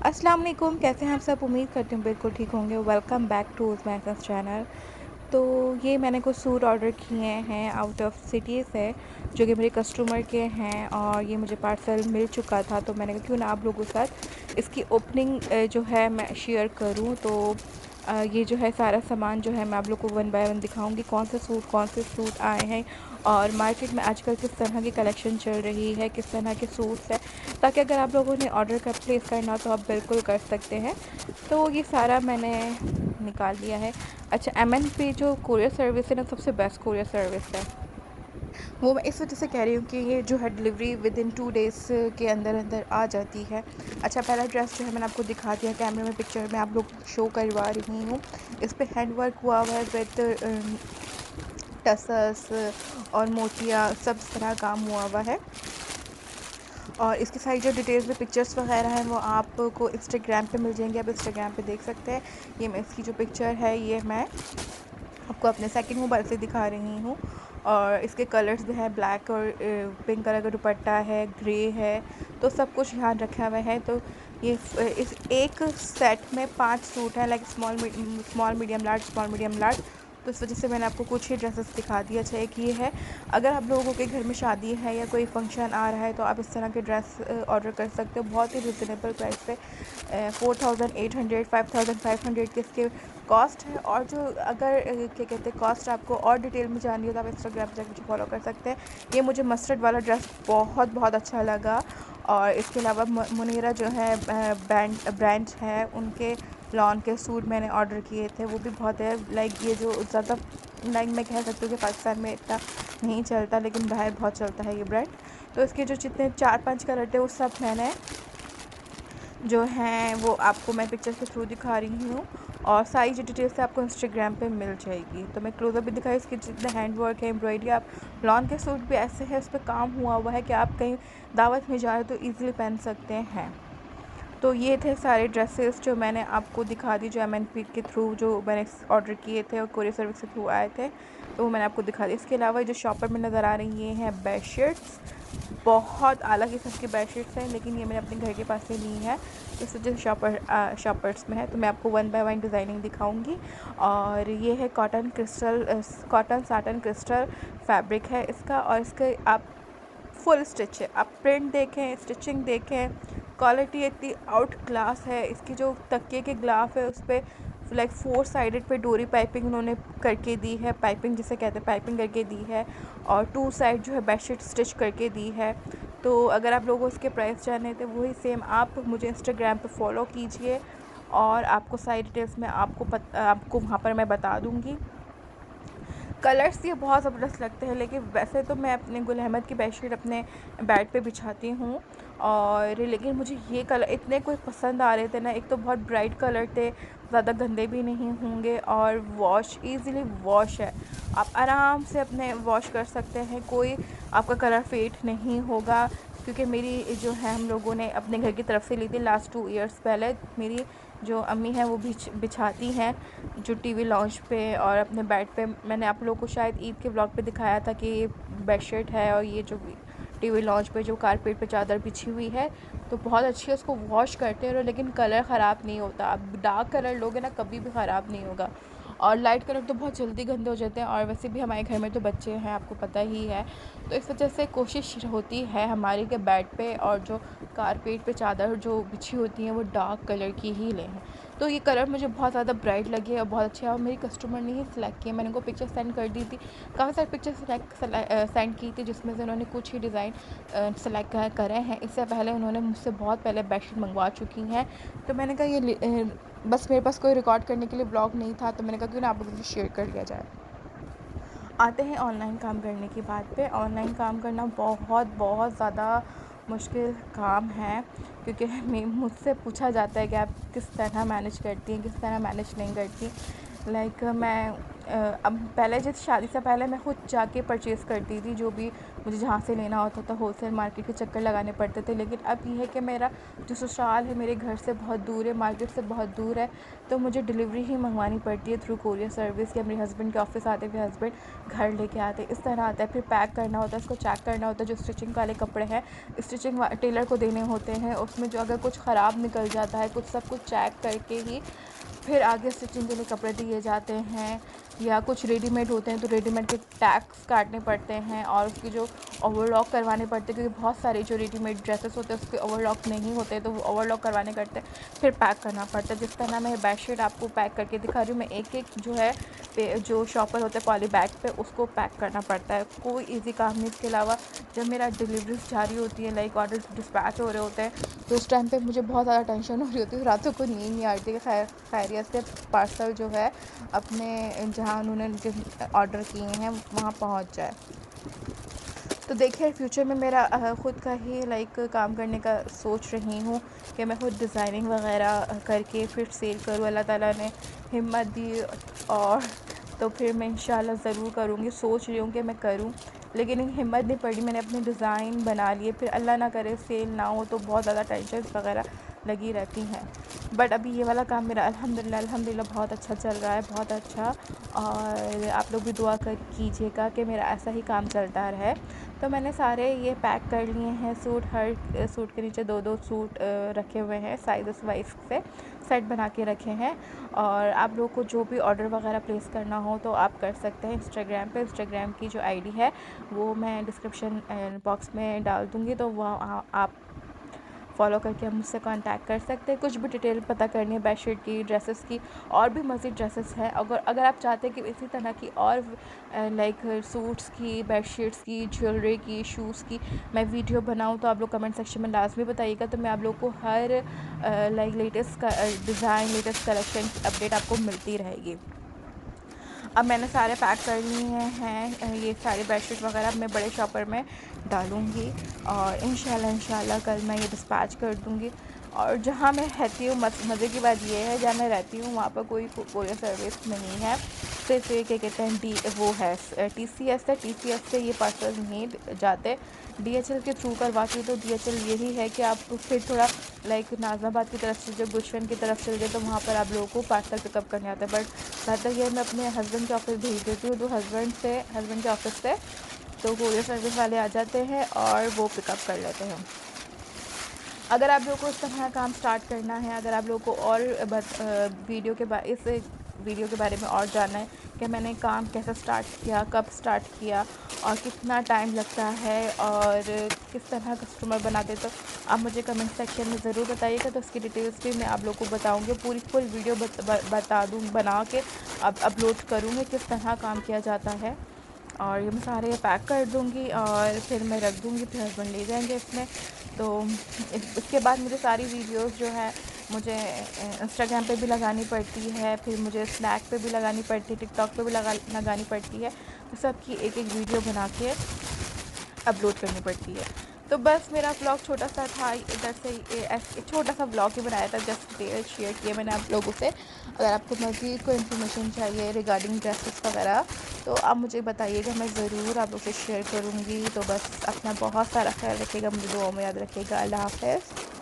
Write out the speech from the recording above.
अस्सलाम वालेकुम, कैसे हैं आप सब? उम्मीद करती हूँ बिल्कुल ठीक होंगे। वेलकम बैक टू उस्माइस चैनल। तो ये मैंने कुछ सूट ऑर्डर किए हैं आउट ऑफ सिटी से, जो कि मेरे कस्टमर के हैं, और ये मुझे पार्सल मिल चुका था। तो मैंने कहा क्यों ना आप लोगों के साथ इसकी ओपनिंग जो है मैं शेयर करूँ। तो ये जो है सारा सामान जो है मैं आप लोग को वन बाय वन दिखाऊंगी, कौन से सूट आए हैं और मार्केट में आजकल किस तरह की कलेक्शन चल रही है, किस तरह के सूट्स हैं, ताकि अगर आप लोगों ने ऑर्डर कर प्लेस करना तो आप बिल्कुल कर सकते हैं। तो ये सारा मैंने निकाल लिया है। अच्छा, एमएनपी जो कुरियर सर्विस है ना, सबसे बेस्ट कुरियर सर्विस है। वो मैं इस वजह से कह रही हूँ कि ये जो है डिलीवरी विद इन 2 डेज़ के अंदर अंदर आ जाती है। अच्छा, पहला ड्रेस जो है मैंने आपको दिखा दिया, कैमरे में पिक्चर में आप लोग शो करवा रही हूँ। इस पे हैंड वर्क हुआ हुआ है विद टसल्स और मोतिया, सब इस तरह काम हुआ हुआ है। और इसकी सारी जो डिटेल्स में पिक्चर्स वगैरह हैं वो आपको इंस्टाग्राम पे मिल जाएंगे, आप इंस्टाग्राम पे देख सकते हैं। ये मैं इसकी जो पिक्चर है ये मैं आपको अपने सेकंड मोबाइल से दिखा रही हूँ। और इसके कलर्स भी हैं, ब्लैक और पिंक कलर का दुपट्टा है, ग्रे है, तो सब कुछ ध्यान रखा हुआ है। तो ये इस एक सेट में 5 सूट हैं, like small medium large, small medium large. तो इस वजह से मैंने आपको कुछ ही ड्रेसेस दिखा दिया। अच्छा, एक ये है, अगर आप लोगों के घर में शादी है या कोई फंक्शन आ रहा है तो आप इस तरह के ड्रेस ऑर्डर कर सकते हो बहुत ही रिजनेबल प्राइस पे। 4800 5500 के इसके कॉस्ट है। और जो अगर क्या कहते हैं, कॉस्ट आपको और डिटेल में जाननी हो तो आप इंस्टाग्राम पर जाकर मुझे फॉलो कर सकते हैं। ये मुझे मस्टर्ड वाला ड्रेस बहुत बहुत अच्छा लगा। और इसके अलावा मुनीरा जो है ब्रांड है, उनके लॉन के सूट मैंने ऑर्डर किए थे, वो भी बहुत है। लाइक ये जो ज़्यादा, लाइक मैं कह सकती हूँ कि पाकिस्तान में इतना नहीं चलता, लेकिन बाहर बहुत चलता है ये ब्रांड। तो इसके जो जितने 4-5 कलर थे वो सब मैंने जो हैं वो आपको मैं पिक्चर के थ्रू दिखा रही हूँ। और सारी जो डिटेल्स है आपको इंस्टाग्राम पे मिल जाएगी। तो मैं क्लोजअप भी दिखाई, इसके जितने हैंड वर्क है, एम्ब्रॉयडरी, आप लॉन के सूट भी ऐसे हैं उस पर काम हुआ हुआ है कि आप कहीं दावत में जा रहे हो तो ईज़िली पहन सकते हैं। तो ये थे सारे ड्रेसेस जो मैंने आपको दिखा दी, जो एमएनपी के थ्रू जो मैंने ऑर्डर किए थे और कोरियर सर्विस के थ्रू आए थे, तो वो मैंने आपको दिखा दी। इसके अलावा जो शॉपर में नज़र आ रही ये हैं बेडशीट्स, बहुत अलग किस्म की बेडशीट्स हैं, लेकिन ये मैंने अपने घर के पास से ली है, तो इस वजह से शॉपर्स में है। तो मैं आपको वन बाय वन डिज़ाइनिंग दिखाऊंगी। और ये है कॉटन साटन क्रिस्टल फैब्रिक है इसका, और इसके आप फुल स्टिच है, आप प्रिंट देखें, स्टिचिंग देखें, क्वालिटी इतनी आउट क्लास है। इसकी जो तकिए के ग्लाफ है उस पर लाइक 4 साइडेड पे डोरी पाइपिंग उन्होंने करके दी है, पाइपिंग जिसे कहते हैं पाइपिंग करके दी है। और 2 साइड जो है बेडशीट स्टिच करके दी है। तो अगर आप लोगों को इसके प्राइस जानने थे, वही सेम आप मुझे इंस्टाग्राम पे फॉलो कीजिए, और आपको सारी डिटेल्स में आपको वहाँ पर मैं बता दूँगी। कलर्स ये बहुत ज़बरदस्त लगते हैं, लेकिन वैसे तो मैं अपने गुल अहमद की बेडशीट अपने बेड पे बिछाती हूँ। और लेकिन मुझे ये कलर इतने कोई पसंद आ रहे थे ना, एक तो बहुत ब्राइट कलर थे, ज़्यादा गंदे भी नहीं होंगे, और वॉश ईज़िली वॉश है, आप आराम से अपने वॉश कर सकते हैं, कोई आपका कलर फेड नहीं होगा। क्योंकि मेरी जो है, हम लोगों ने अपने घर की तरफ से ली थी लास्ट 2 ईयर्स पहले। मेरी जो अम्मी हैं वो बिछाती हैं जो टीवी लॉन्च पे और अपने बेड पे। मैंने आप लोगों को शायद ईद के व्लॉग पे दिखाया था कि ये बेडशीट है, और ये जो टीवी लॉन्च पे जो कारपेट पे चादर बिछी हुई है, तो बहुत अच्छी है, उसको वॉश करते रहो लेकिन कलर ख़राब नहीं होता। आप डार्क कलर लोगे ना, कभी भी ख़राब नहीं होगा। और लाइट कलर तो बहुत जल्दी गंदे हो जाते हैं, और वैसे भी हमारे घर में तो बच्चे हैं, आपको पता ही है। तो इस वजह से कोशिश होती है हमारी कि बेड पे और जो कारपेट पे चादर जो बिछी होती हैं वो डार्क कलर की ही लें। तो ये कलर मुझे बहुत ज़्यादा ब्राइट लगे और बहुत अच्छे, और मेरी कस्टमर ने ही सिलेक्ट किया। मैंने उनको पिक्चर सेंड कर दी थी, काफ़ी सारी पिक्चर सेंड की थी, जिसमें से उन्होंने कुछ ही डिज़ाइन सेलेक्ट करे हैं। इससे पहले उन्होंने मुझसे बहुत पहले बेडशीट मंगवा चुकी हैं। तो मैंने कहा बस मेरे पास कोई रिकॉर्ड करने के लिए ब्लॉग नहीं था, तो मैंने कहा क्यों ना आप लोगों से शेयर कर लिया जाए। आते हैं ऑनलाइन काम करने की बात पे। ऑनलाइन काम करना बहुत बहुत ज़्यादा मुश्किल काम है, क्योंकि मुझसे पूछा जाता है कि आप किस तरह मैनेज करती हैं, किस तरह मैनेज नहीं करती। लाइक मैं अब पहले जैसे शादी से पहले मैं खुद जाके परचेज़ करती थी, जो भी मुझे जहाँ से लेना होता था होलसेल मार्केट के चक्कर लगाने पड़ते थे। लेकिन अब ये है कि मेरा जो ससुराल है मेरे घर से बहुत दूर है, मार्केट से बहुत दूर है, तो मुझे डिलीवरी ही मंगवानी पड़ती है थ्रू कोरियर सर्विस, या मेरे हस्बैंड के ऑफिस आते हुए हस्बैंड घर लेके आते हैं, इस तरह आता है। फिर पैक करना होता है, उसको चेक करना होता है, जो स्टिचिंग वाले कपड़े हैं स्टिचिंग टेलर को देने होते हैं, उसमें जो अगर कुछ ख़राब निकल जाता है, कुछ सब कुछ चेक करके ही फिर आगे स्टिचिंग के लिए कपड़े दिए जाते हैं। या कुछ रेडीमेड होते हैं तो रेडीमेड के टैग्स काटने पड़ते हैं और उसकी जो ओवरलॉक करवाने पड़ते हैं, क्योंकि बहुत सारे जो रेडीमेड ड्रेसेस होते हैं उसके ओवरलॉक नहीं होते, तो वो ओवरलॉक करवाने करते हैं। फिर पैक करना पड़ता है। जिस तरह मैं बेडशीट आपको पैक करके दिखा रही हूँ, मैं एक एक जो है जो शॉपर होते हैं पॉली बैग पे, उसको पैक करना पड़ता है। कोई ईजी काम नहीं। इसके अलावा जब मेरा डिलीवरीज जारी होती है, लाइक ऑर्डर डिस्पैच हो रहे होते हैं, तो उस टाइम पे मुझे बहुत ज़्यादा टेंशन हो रही होती है, रातों को नींद नहीं आती कि खैरियत से पार्सल जो है अपने जहाँ उन्होंने जिस ऑर्डर किए हैं वहाँ पहुँच जाए। तो देखिए फ्यूचर में मेरा ख़ुद का ही लाइक काम करने का सोच रही हूँ कि मैं खुद डिज़ाइनिंग वगैरह करके फिर सेल करूँ। अल्लाह ताला ने हिम्मत दी और तो फिर मैं इंशाल्लाह ज़रूर करूँगी। सोच रही हूँ कि मैं करूँ, लेकिन हिम्मत नहीं पड़ी। मैंने अपने डिज़ाइन बना लिए, फिर अल्लाह ना करे सेल ना हो तो बहुत ज़्यादा टेंशन वगैरह लगी रहती हैं। बट अभी ये वाला काम मेरा अल्हम्दुलिल्लाह बहुत अच्छा चल रहा है, बहुत अच्छा। और आप लोग भी दुआ कीजिएगा कि मेरा ऐसा ही काम चलता रहे। तो मैंने सारे ये पैक कर लिए हैं सूट, हर सूट के नीचे दो दो सूट रखे हुए हैं, साइज़ वाइज से सेट बना के रखे हैं। और आप लोग को जो भी ऑर्डर वगैरह प्लेस करना हो तो आप कर सकते हैं इंस्टाग्राम पे। इंस्टाग्राम की जो आईडी है वो मैं डिस्क्रिप्शन बॉक्स में डाल दूँगी, तो वहाँ आप फॉलो करके आप मुझसे कांटेक्ट कर सकते हैं। कुछ भी डिटेल पता करनी है बेडशीट की, ड्रेसेस की, और भी मज़ीद ड्रेसेस हैं। अगर अगर आप चाहते हैं कि इसी तरह की और लाइक सूट्स की, बेडशीट्स की, ज्वेलरी की, शूज़ की मैं वीडियो बनाऊँ, तो आप लोग कमेंट सेक्शन में लाजमी बताइएगा। तो मैं आप लोग को हर like latest design, latest collection की अपडेट आपको मिलती रहेगी। अब मैंने सारे पैक कर लिए हैं ये सारे बेडशीट वगैरह अब मैं बड़े शॉपर में डालूँगी और इंशाल्लाह कल मैं ये डिस्पैच कर दूँगी। और जहाँ मैं रहती हूँ मज़े की बात ये है, जहाँ मैं रहती हूँ वहाँ पर कोई कोरियर सर्विस नहीं है। सिर्फ ये क्या कहते हैं वो है TCS है, TCS से ये पार्सल नहीं जाते। DHL के थ्रू करवाती हूँ, तो DHL यही है कि आप फिर थोड़ा लाइक नाज़िमाबाद की तरफ से जो गुलशन की तरफ चल गए तो वहाँ पर आप लोगों को पार्सल पिकअप करने आता है। बट बेहतर ये मैं अपने हस्बैंड के ऑफ़िस भेज देती हूँ, तो हस्बैंड के ऑफ़िस से तो कोरियर सर्विस वाले आ जाते हैं और वो पिकअप कर लेते हैं। अगर आप लोगों को इस तरह काम स्टार्ट करना है, अगर आप लोगों को और इस वीडियो के बारे में और जानना है कि मैंने काम कैसे स्टार्ट किया, कब स्टार्ट किया और कितना टाइम लगता है और किस तरह कस्टमर बनाते, तो आप मुझे कमेंट सेक्शन में ज़रूर बताइएगा। तो उसकी डिटेल्स भी मैं आप लोगों को बताऊँगी, पूरी फुल वीडियो बता दूँ, बना के अब अपलोड करूँगी किस तरह काम किया जाता है। और ये मैं सारे पैक कर दूँगी और फिर मैं रख दूँगी, फिर हस्बैंड ले जाएंगे इसमें। तो इसके बाद मुझे सारी वीडियोस जो है मुझे इंस्टाग्राम पे भी लगानी पड़ती है, फिर मुझे स्नैप पे भी लगानी पड़ती है, टिकटॉक पे भी लगानी पड़ती है। तो सबकी एक एक वीडियो बना के अपलोड करनी पड़ती है। तो बस मेरा व्लॉग छोटा सा था, इधर से एक छोटा सा व्लॉग ही बनाया था, जस्ट डिटेल शेयर किए मैंने आप लोगों से। अगर आपको मज़ीद कोई इन्फॉर्मेशन चाहिए रिगार्डिंग ड्रेसेस वगैरह तो आप मुझे बताइएगा, मैं ज़रूर आप लोगों से शेयर करूँगी। तो बस अपना बहुत सारा ख्याल रखिएगा, मुझे दुआ में याद रखिएगा। अल्लाह हाफ़िज़।